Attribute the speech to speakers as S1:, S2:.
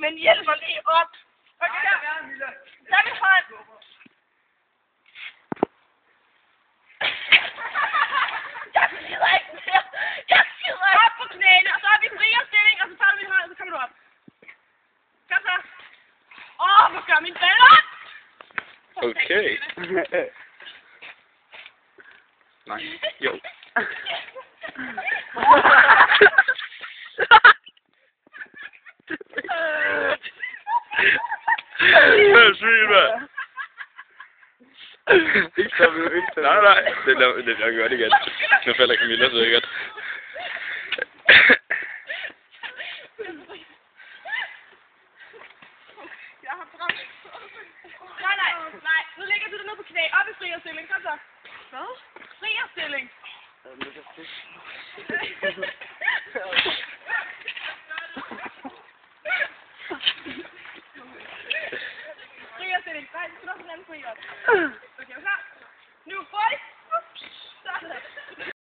S1: men hjælper lige op. Okay, der. Tag min hånd. Jeg gider ikke mere. Jeg gider ikke. Op på knæene, og så er vi i frierstilling, og så tager du min hånd, og så kommer du op. Kom så. Hvor gør min balle op?
S2: Okay. Nej, jo. Det er sygt, mand. Nej. Det bliver godt igen. Nu falder Camilla sikkert.
S1: Jeg har brændt. Nej. Nu ligger du dernede på knæ. Op i frierstilling. Kom så. Hvad? Frierstilling. Frierstilling. Nej, du skal nok få den anden fri op.